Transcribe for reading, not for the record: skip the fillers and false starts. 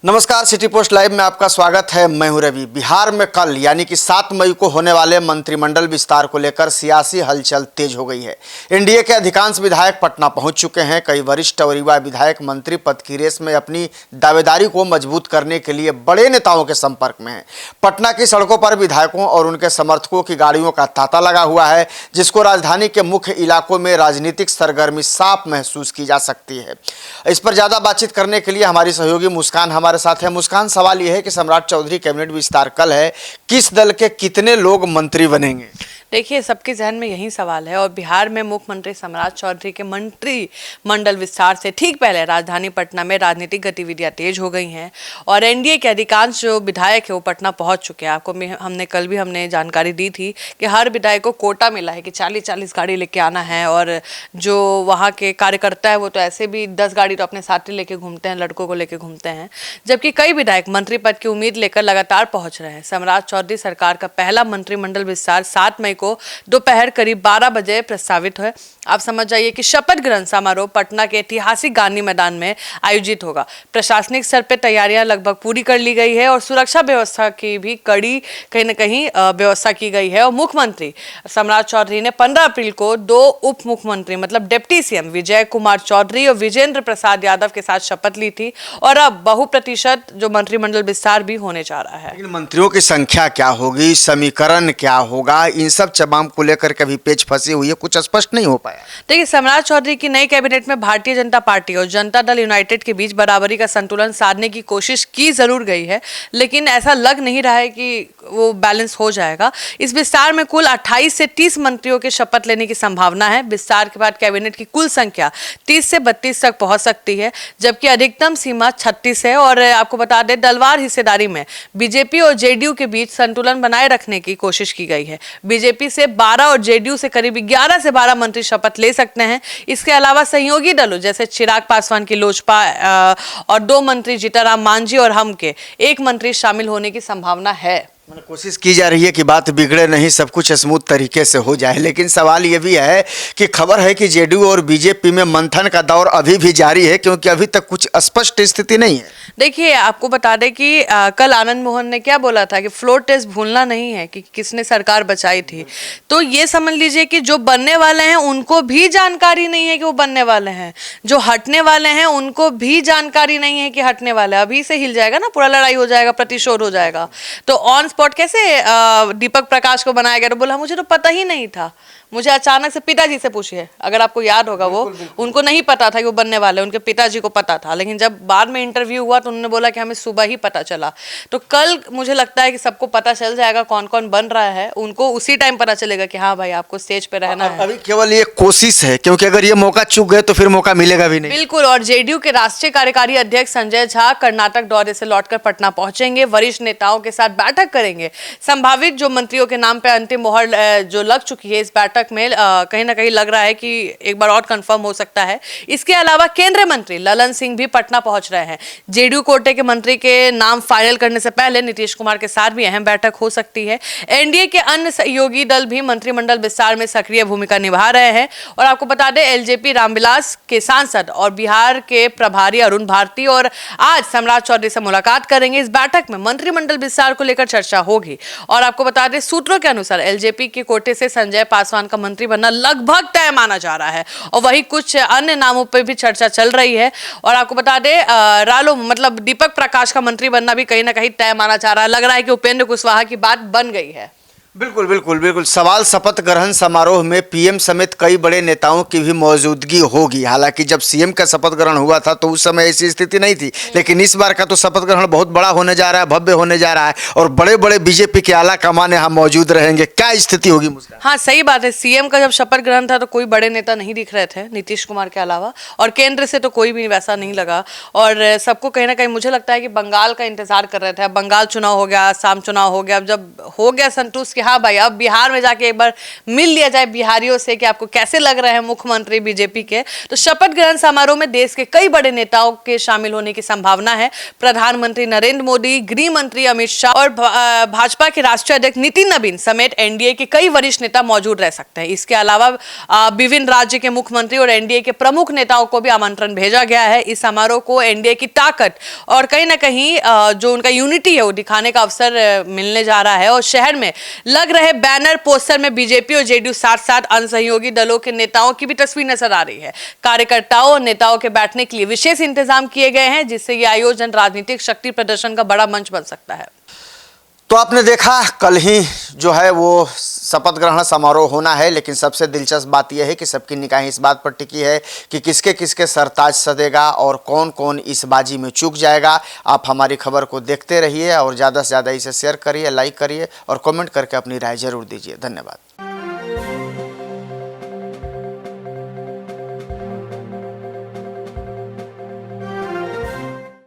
नमस्कार, city post live में आपका स्वागत है। मैं हूं रवि। बिहार में कल यानी कि 7 मई को होने वाले मंत्रिमंडल विस्तार को लेकर सियासी हलचल तेज हो गई है। एनडीए के अधिकांश विधायक पटना पहुंच चुके हैं। कई वरिष्ठ और युवा विधायक मंत्री पद की रेस में अपनी दावेदारी को मजबूत करने के लिए बड़े नेताओं के संपर्क में हैं। पटना की सड़कों पर विधायकों और उनके समर्थकों की गाड़ियों का तांता लगा हुआ है, जिसको राजधानी के मुख्य इलाकों में राजनीतिक सरगर्मी साफ महसूस की जा सकती है। इस पर ज्यादा बातचीत करने के लिए हमारी सहयोगी मुस्कान हमारे साथ है। मुस्कान, सवाल यह है कि सम्राट चौधरी कैबिनेट विस्तार कल है, किस दल के कितने लोग मंत्री बनेंगे? देखिए, सबके जहन में यही सवाल है और बिहार में मुख्यमंत्री सम्राट चौधरी के मंत्रिमंडल विस्तार से ठीक पहले राजधानी पटना में राजनीतिक गतिविधियां तेज हो गई हैं और एनडीए के अधिकांश जो विधायक है वो पटना पहुंच चुके हैं। आपको हमने जानकारी दी थी कि हर विधायक को कोटा मिला है कि 40-40 गाड़ी लेके आना है और जो वहाँ के कार्यकर्ता है वो तो ऐसे भी 10 गाड़ी तो अपने साथ ही लेके घूमते हैं, लड़कों को लेके घूमते हैं, जबकि कई विधायक मंत्री पद की उम्मीद लेकर लगातार पहुंच रहे हैं। सम्राट चौधरी सरकार का पहला मंत्रिमंडल विस्तार 7 मई को दोपहर करीब 12 बजे प्रस्तावित है। आप समझ जाइए कि शपथ ग्रहण समारोह पटना के ऐतिहासिक गांधी मैदान में आयोजित होगा। प्रशासनिक स्तर पर तैयारियां लगभग पूरी कर ली गई है और सुरक्षा व्यवस्था की भी कड़ी कहीं न कहीं व्यवस्था की गई है। और मुख्यमंत्री सम्राट चौधरी ने 15 अप्रैल को 2 उप मुख्यमंत्री मतलब डिप्टी सीएम विजय कुमार चौधरी और विजेंद्र प्रसाद यादव के साथ शपथ ली थी और अब बहुप्रतिशत जो मंत्रिमंडल विस्तार भी होने जा रहा है। लेकिन मंत्रियों की संख्या क्या होगी, समीकरण क्या होगा, इन सब तमाम को लेकर कभी पेच फंसी हुई है, कुछ स्पष्ट नहीं हो पाया। देखिए, सम्राट चौधरी की नई कैबिनेट में भारतीय जनता पार्टी और जनता दल यूनाइटेड के बीच बराबरी का संतुलन साधने की कोशिश की जरूर गई है, लेकिन ऐसा लग नहीं रहा है कि वो बैलेंस हो जाएगा। इस विस्तार में कुल 28 से 30 मंत्रियों के शपथ लेने की संभावना है। विस्तार के बाद कैबिनेट की कुल संख्या 30 से 32 तक पहुंच सकती है, जबकि अधिकतम सीमा 36 है। और आपको बता दें, दलवार हिस्सेदारी में बीजेपी और जेडीयू के बीच संतुलन बनाए रखने की कोशिश की गई है। बीजेपी से 12 और जेडीयू से करीब 11 से 12 मंत्री शपथ ले सकते हैं। इसके अलावा सहयोगी दलों जैसे चिराग पासवान की लोजपा और 2 मंत्री जीतनराम मांझी और हम के 1 मंत्री शामिल होने की संभावना है। कोशिश की जा रही है कि बात बिगड़े नहीं, सब कुछ स्मूथ तरीके से हो जाए। लेकिन सवाल ये भी है कि खबर है कि जेडीयू और बीजेपी में मंथन का दौर अभी भी जारी है, क्योंकि अभी तक कुछ स्पष्ट स्थिति नहीं है। देखिए, आपको बता दें कि कल आनंद मोहन ने क्या बोला था कि फ्लोर टेस्ट भूलना नहीं है कि किसने सरकार बचाई थी। तो ये समझ लीजिए कि जो बनने वाले हैं उनको भी जानकारी नहीं है कि वो बनने वाले हैं, जो हटने वाले हैं उनको भी जानकारी नहीं है कि हटने वाले हैं। अभी से हिल जाएगा ना, पूरा लड़ाई हो जाएगा, प्रतिशोध हो जाएगा। तो ऑन स्पॉट कैसे दीपक प्रकाश को बनाया गया, तो बोला मुझे तो पता ही नहीं था, मुझे अचानक से पिताजी से पूछिए, अगर आपको याद होगा वो उनको नहीं पता था कि वो बनने वाले, उनके पिताजी को पता था, लेकिन जब बाद में इंटरव्यू हुआ तो उन्होंने बोला कि हमें सुबह ही पता चला। तो कल मुझे लगता है कि सबको पता चल जाएगा कौन कौन बन रहा है, उनको उसी टाइम पता चलेगा कि हाँ भाई आपको स्टेज पे रहना है। अभी केवल ये कोशिश है, क्योंकि अगर ये मौका चूक गए तो फिर मौका मिलेगा भी नहीं। बिल्कुल। और जेडीयू के राष्ट्रीय कार्यकारी अध्यक्ष संजय झा कर्नाटक दौरे से लौटकर पटना पहुंचेंगे, वरिष्ठ नेताओं के साथ बैठक करेंगे। संभावित जो मंत्रियों के नाम पे अंतिम मोहर जो लग चुकी है, इस बैठक में कहीं ना कहीं लग रहा है कि एक बार और कंफर्म हो सकता है। इसके अलावा केंद्रीय मंत्री ललन सिंह भी पटना पहुंच रहे हैं। जेडीयू कोटे के मंत्री के नाम फाइनल करने से पहले नीतीश कुमार के साथ भी अहम बैठक हो सकती है। एनडीए के अन्य सहयोगी दल भी मंत्रिमंडल विस्तार में सक्रिय भूमिका निभा रहे हैं। और आपको बता दें, एलजेपी रामविलास के सांसद और बिहार के प्रभारी अरुण भारती और आज सम्राट चौधरी से मुलाकात करेंगे। इस बैठक में मंत्रिमंडल विस्तार को लेकर चर्चा होगी। और आपको बता दें, सूत्रों के अनुसार एलजेपी के कोटे से संजय पासवान का मंत्री बनना लगभग तय माना जा रहा है और वही कुछ अन्य नामों पर भी चर्चा चल रही है। और आपको बता दें, रालो मतलब दीपक प्रकाश का मंत्री बनना भी कहीं ना कहीं तय माना जा रहा है। लग रहा है कि उपेंद्र कुशवाहा की बात बन गई है। बिल्कुल बिल्कुल बिल्कुल। सवाल शपथ ग्रहण समारोह में पीएम समेत कई बड़े नेताओं की भी मौजूदगी होगी। हालांकि जब सीएम का शपथ ग्रहण हुआ था तो उस समय ऐसी स्थिति नहीं थी, लेकिन इस बार का तो शपथ ग्रहण बहुत बड़ा होने जा रहा है, भव्य होने जा रहा है और बड़े बड़े बीजेपी के आला कमान यहाँ मौजूद रहेंगे। क्या स्थिति होगी मुस्कान? हाँ, सही बात है। सीएम का जब शपथ ग्रहण था तो कोई बड़े नेता नहीं दिख रहे थे नीतीश कुमार के अलावा, और केंद्र से तो कोई भी वैसा नहीं लगा। और सबको कहीं ना कहीं मुझे लगता है कि बंगाल का इंतजार कर रहे थे। अब बंगाल चुनाव हो गया, असम चुनाव हो गया, अब जब हो गया संतुष्ट कि हाँ भाई अब बिहार में जाके एक बार मिल लिया जाए बिहारियों से कि आपको कैसे लग रहे हैं मुख्यमंत्री बीजेपी के। तो शपथ ग्रहण समारोह में देश के कई बड़े नेताओं के शामिल होने की संभावना है। प्रधानमंत्री नरेंद्र मोदी, गृह मंत्री अमित शाह और भाजपा के राष्ट्रीय अध्यक्ष नितिन नवीन समेत एनडीए के कई वरिष्ठ नेता मौजूद रह सकते हैं। इसके अलावा विभिन्न राज्य के मुख्यमंत्री और एनडीए के प्रमुख नेताओं को भी आमंत्रण भेजा गया है। इस समारोह को एनडीए की ताकत और कहीं ना कहीं जो उनका यूनिटी है वो दिखाने का अवसर मिलने जा रहा है। और शहर में लग रहे बैनर पोस्टर में बीजेपी और जेडीयू साथ साथ अन्य सहयोगी दलों के नेताओं की भी तस्वीर नजर आ रही है। कार्यकर्ताओं और नेताओं के बैठने के लिए विशेष इंतजाम किए गए हैं, जिससे ये आयोजन राजनीतिक शक्ति प्रदर्शन का बड़ा मंच बन सकता है। तो आपने देखा कल ही जो है वो शपथ ग्रहण समारोह होना है, लेकिन सबसे दिलचस्प बात यह है कि सबकी निगाहें इस बात पर टिकी है कि किसके किसके सरताज सदेगा और कौन कौन इस बाजी में चूक जाएगा। आप हमारी खबर को देखते रहिए और ज़्यादा से ज़्यादा इसे शेयर करिए, लाइक करिए और कमेंट करके अपनी राय जरूर दीजिए। धन्यवाद।